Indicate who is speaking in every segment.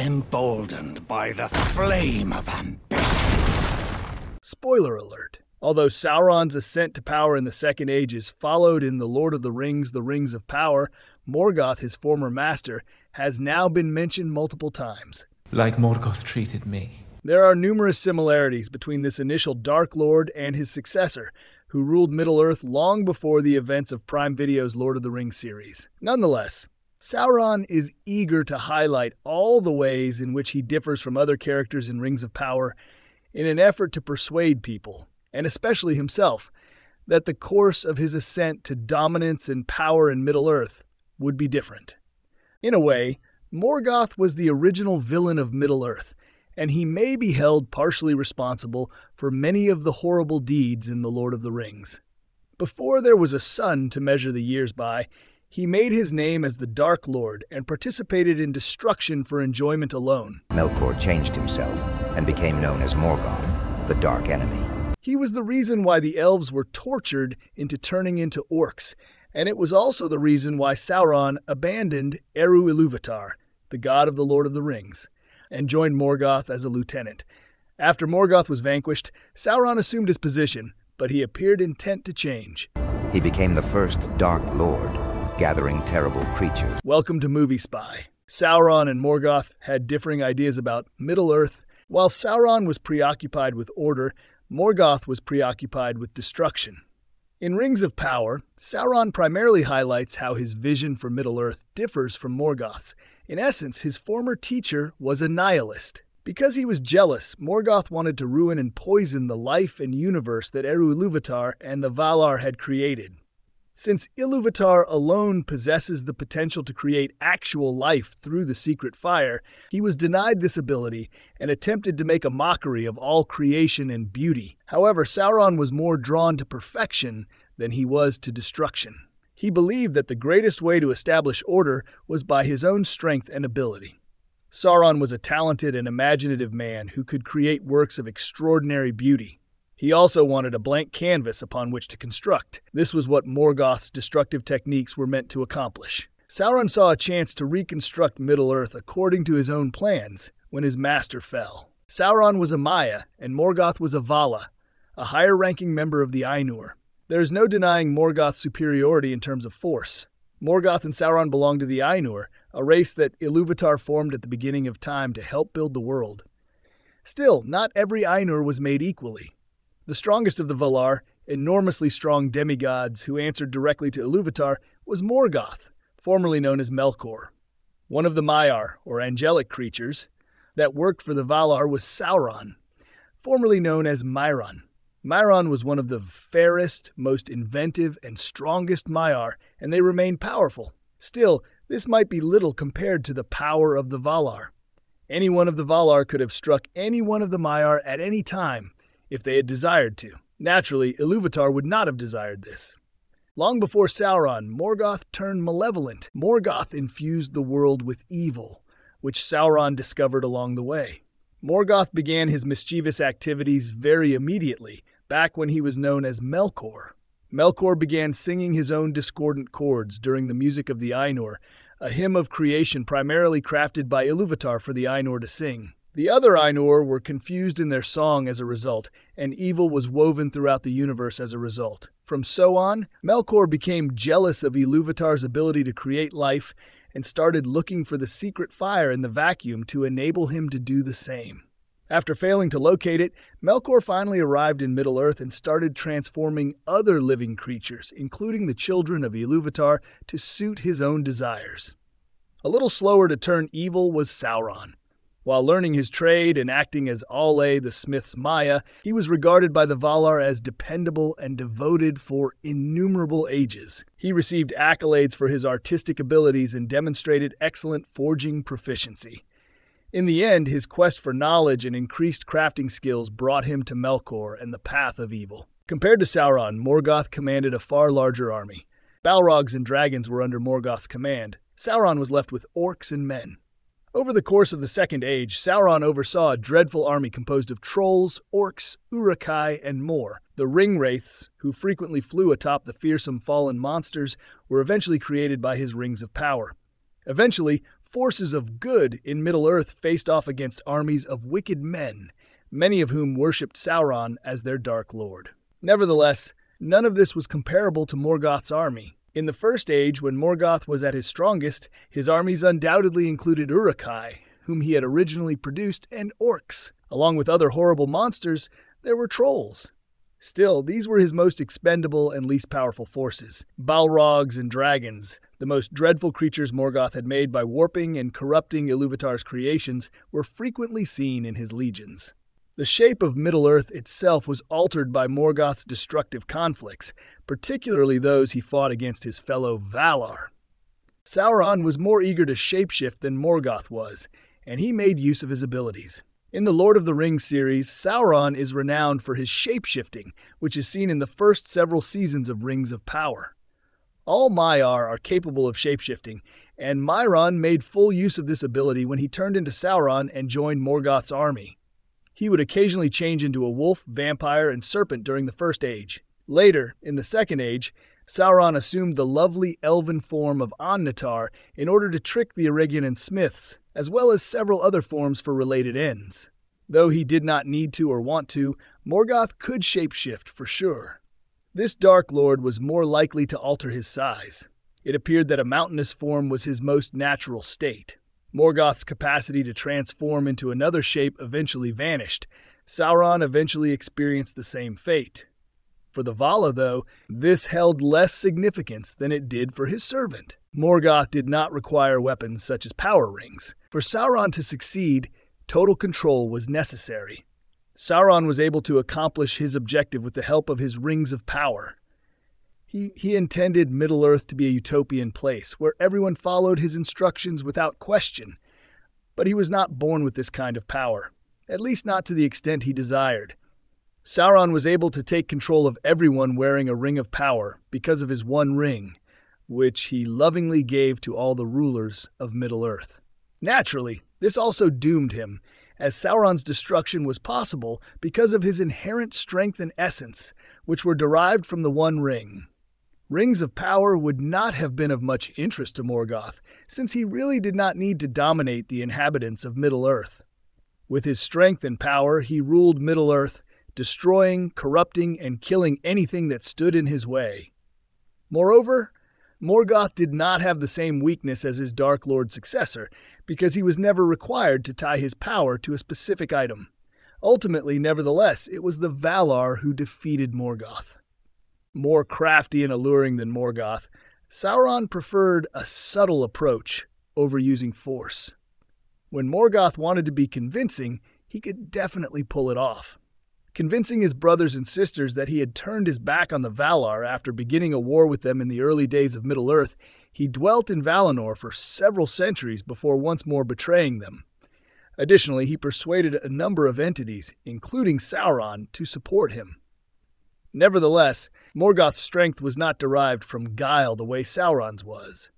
Speaker 1: emboldened by the flame of ambition.
Speaker 2: Spoiler alert. Although Sauron's ascent to power in the Second Age is followed in The Lord of the Rings of Power, Morgoth, his former master, has now been mentioned multiple times.
Speaker 3: Like Morgoth treated me.
Speaker 2: There are numerous similarities between this initial Dark Lord and his successor, who ruled Middle-earth long before the events of Prime Video's Lord of the Rings series. Nonetheless, Sauron is eager to highlight all the ways in which he differs from other characters in Rings of Power in an effort to persuade people, and especially himself, that the course of his ascent to dominance and power in Middle-earth would be different. In a way, Morgoth was the original villain of Middle-earth, and he may be held partially responsible for many of the horrible deeds in The Lord of the Rings. Before there was a sun to measure the years by, he made his name as the Dark Lord and participated in destruction for enjoyment alone.
Speaker 4: Melkor changed himself and became known as Morgoth, the Dark Enemy.
Speaker 2: He was the reason why the elves were tortured into turning into orcs, and it was also the reason why Sauron abandoned Eru-Ilúvatar, the god of the Lord of the Rings, and joined Morgoth as a lieutenant. After Morgoth was vanquished, Sauron assumed his position, but he appeared intent to change.
Speaker 4: He became the first Dark Lord, gathering terrible creatures.
Speaker 2: Welcome to Movie Spy. Sauron and Morgoth had differing ideas about Middle-earth. While Sauron was preoccupied with order, Morgoth was preoccupied with destruction. In Rings of Power, Sauron primarily highlights how his vision for Middle-earth differs from Morgoth's. In essence, his former teacher was a nihilist. Because he was jealous, Morgoth wanted to ruin and poison the life and universe that Eru-Ilúvatar and the Valar had created. Since Ilúvatar alone possesses the potential to create actual life through the secret fire, he was denied this ability and attempted to make a mockery of all creation and beauty. However, Sauron was more drawn to perfection than he was to destruction. He believed that the greatest way to establish order was by his own strength and ability. Sauron was a talented and imaginative man who could create works of extraordinary beauty. He also wanted a blank canvas upon which to construct. This was what Morgoth's destructive techniques were meant to accomplish. Sauron saw a chance to reconstruct Middle-earth according to his own plans when his master fell. Sauron was a Maya, and Morgoth was a Vala, a higher-ranking member of the Ainur. There is no denying Morgoth's superiority in terms of force. Morgoth and Sauron belonged to the Ainur, a race that Ilúvatar formed at the beginning of time to help build the world. Still, not every Ainur was made equally. The strongest of the Valar, enormously strong demigods who answered directly to Ilúvatar, was Morgoth, formerly known as Melkor. One of the Maiar, or angelic creatures, that worked for the Valar was Sauron, formerly known as Mairon. Mairon was one of the fairest, most inventive, and strongest Maiar, and they remained powerful. Still, this might be little compared to the power of the Valar. Any one of the Valar could have struck any one of the Maiar at any time, if they had desired to. Naturally, Ilúvatar would not have desired this. Long before Sauron, Morgoth turned malevolent. Morgoth infused the world with evil, which Sauron discovered along the way. Morgoth began his mischievous activities very immediately, back when he was known as Melkor. Melkor began singing his own discordant chords during the music of the Ainur, a hymn of creation primarily crafted by Ilúvatar for the Ainur to sing. The other Ainur were confused in their song as a result, and evil was woven throughout the universe as a result. From so on, Melkor became jealous of Ilúvatar's ability to create life and started looking for the secret fire in the vacuum to enable him to do the same. After failing to locate it, Melkor finally arrived in Middle-earth and started transforming other living creatures, including the children of Ilúvatar, to suit his own desires. A little slower to turn evil was Sauron. While learning his trade and acting as Alle the Smith's Maya, he was regarded by the Valar as dependable and devoted for innumerable ages. He received accolades for his artistic abilities and demonstrated excellent forging proficiency. In the end, his quest for knowledge and increased crafting skills brought him to Melkor and the path of evil. Compared to Sauron, Morgoth commanded a far larger army. Balrogs and dragons were under Morgoth's command. Sauron was left with orcs and men. Over the course of the Second Age, Sauron oversaw a dreadful army composed of trolls, orcs, Uruk-hai, and more. The ring-wraiths, who frequently flew atop the fearsome fallen monsters, were eventually created by his Rings of Power. Eventually, forces of good in Middle-earth faced off against armies of wicked men, many of whom worshipped Sauron as their Dark Lord. Nevertheless, none of this was comparable to Morgoth's army. In the First Age, when Morgoth was at his strongest, his armies undoubtedly included Uruk-hai, whom he had originally produced, and orcs. Along with other horrible monsters, there were trolls. Still, these were his most expendable and least powerful forces. Balrogs and dragons, the most dreadful creatures Morgoth had made by warping and corrupting Ilúvatar's creations, were frequently seen in his legions. The shape of Middle-earth itself was altered by Morgoth's destructive conflicts, particularly those he fought against his fellow Valar. Sauron was more eager to shapeshift than Morgoth was, and he made use of his abilities. In the Lord of the Rings series, Sauron is renowned for his shapeshifting, which is seen in the first several seasons of Rings of Power. All Maiar are capable of shapeshifting, and Mairon made full use of this ability when he turned into Sauron and joined Morgoth's army. He would occasionally change into a wolf, vampire, and serpent during the First Age. Later, in the Second Age, Sauron assumed the lovely elven form of Annatar in order to trick the Eregion smiths, as well as several other forms for related ends. Though he did not need to or want to, Morgoth could shapeshift for sure. This Dark Lord was more likely to alter his size. It appeared that a mountainous form was his most natural state. Morgoth's capacity to transform into another shape eventually vanished. Sauron eventually experienced the same fate. For the Vala, though, this held less significance than it did for his servant. Morgoth did not require weapons such as power rings. For Sauron to succeed, total control was necessary. Sauron was able to accomplish his objective with the help of his rings of power. He intended Middle-earth to be a utopian place, where everyone followed his instructions without question. But he was not born with this kind of power, at least not to the extent he desired. Sauron was able to take control of everyone wearing a ring of power because of his one ring, which he lovingly gave to all the rulers of Middle-earth. Naturally, this also doomed him, as Sauron's destruction was possible because of his inherent strength and essence, which were derived from the One Ring. Rings of power would not have been of much interest to Morgoth, since he really did not need to dominate the inhabitants of Middle-earth. With his strength and power, he ruled Middle-earth, destroying, corrupting, and killing anything that stood in his way. Moreover, Morgoth did not have the same weakness as his Dark Lord successor, because he was never required to tie his power to a specific item. Ultimately, nevertheless, it was the Valar who defeated Morgoth. More crafty and alluring than Morgoth, Sauron preferred a subtle approach over using force. When Morgoth wanted to be convincing, he could definitely pull it off. Convincing his brothers and sisters that he had turned his back on the Valar after beginning a war with them in the early days of Middle-earth, he dwelt in Valinor for several centuries before once more betraying them. Additionally, he persuaded a number of entities, including Sauron, to support him. Nevertheless, Morgoth's strength was not derived from guile the way Sauron's was.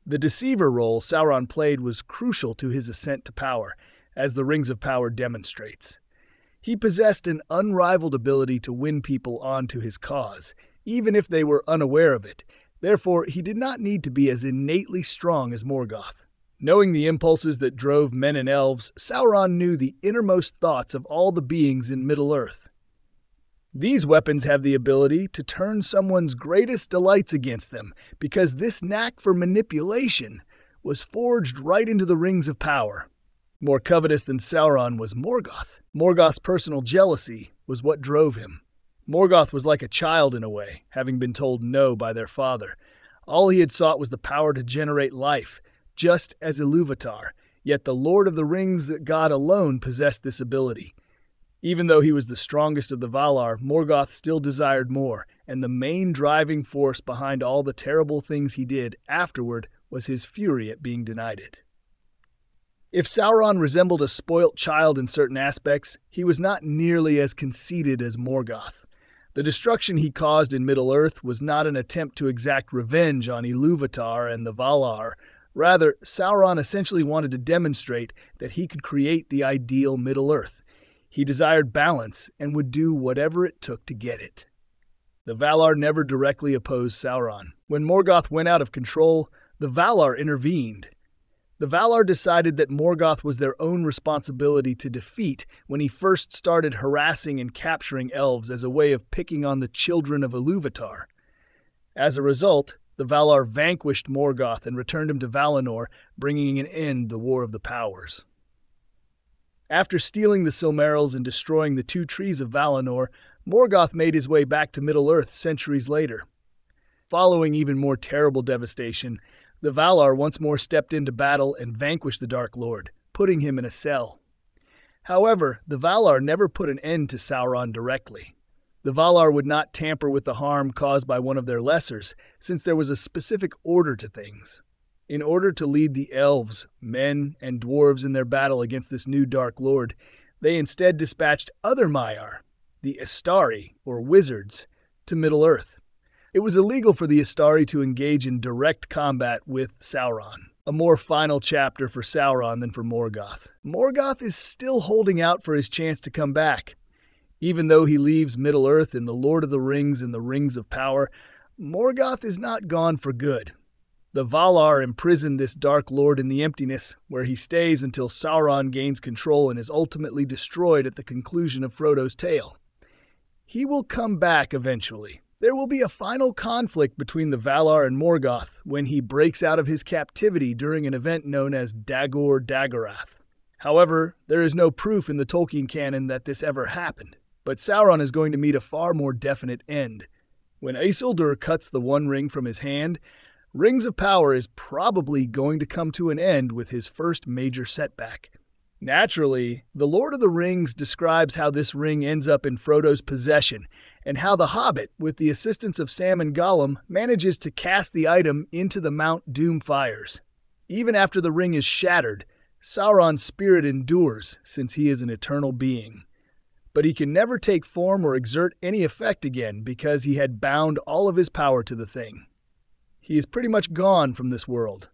Speaker 2: The deceiver role Sauron played was crucial to his ascent to power, as the Rings of Power demonstrates. He possessed an unrivaled ability to win people onto his cause, even if they were unaware of it. Therefore, he did not need to be as innately strong as Morgoth. Knowing the impulses that drove men and elves, Sauron knew the innermost thoughts of all the beings in Middle-earth. These weapons have the ability to turn someone's greatest delights against them, because this knack for manipulation was forged right into the Rings of Power. More covetous than Sauron was Morgoth. Morgoth's personal jealousy was what drove him. Morgoth was like a child in a way, having been told no by their father. All he had sought was the power to generate life, just as Ilúvatar, yet the Lord of the Rings god alone possessed this ability. Even though he was the strongest of the Valar, Morgoth still desired more, and the main driving force behind all the terrible things he did afterward was his fury at being denied it. If Sauron resembled a spoilt child in certain aspects, he was not nearly as conceited as Morgoth. The destruction he caused in Middle-earth was not an attempt to exact revenge on Ilúvatar and the Valar. Rather, Sauron essentially wanted to demonstrate that he could create the ideal Middle-earth. He desired balance and would do whatever it took to get it. The Valar never directly opposed Sauron. When Morgoth went out of control, the Valar intervened. The Valar decided that Morgoth was their own responsibility to defeat when he first started harassing and capturing elves as a way of picking on the children of Ilúvatar. As a result, the Valar vanquished Morgoth and returned him to Valinor, bringing an end to the War of the Powers. After stealing the Silmarils and destroying the two trees of Valinor, Morgoth made his way back to Middle-earth centuries later. Following even more terrible devastation, the Valar once more stepped into battle and vanquished the Dark Lord, putting him in a cell. However, the Valar never put an end to Sauron directly. The Valar would not tamper with the harm caused by one of their lessers, since there was a specific order to things. In order to lead the elves, men, and dwarves in their battle against this new Dark Lord, they instead dispatched other Maiar, the Istari, or wizards, to Middle-earth. It was illegal for the Istari to engage in direct combat with Sauron, a more final chapter for Sauron than for Morgoth. Morgoth is still holding out for his chance to come back. Even though he leaves Middle-earth in the Lord of the Rings and the Rings of Power, Morgoth is not gone for good. The Valar imprisoned this Dark Lord in the emptiness, where he stays until Sauron gains control and is ultimately destroyed at the conclusion of Frodo's tale. He will come back eventually. There will be a final conflict between the Valar and Morgoth when he breaks out of his captivity during an event known as Dagor Dagorath. However, there is no proof in the Tolkien canon that this ever happened, but Sauron is going to meet a far more definite end. When Isildur cuts the One Ring from his hand, Rings of Power is probably going to come to an end with his first major setback. Naturally, The Lord of the Rings describes how this ring ends up in Frodo's possession, and how the Hobbit, with the assistance of Sam and Gollum, manages to cast the item into the Mount Doom fires. Even after the ring is shattered, Sauron's spirit endures, since he is an eternal being. But he can never take form or exert any effect again because he had bound all of his power to the thing. He is pretty much gone from this world.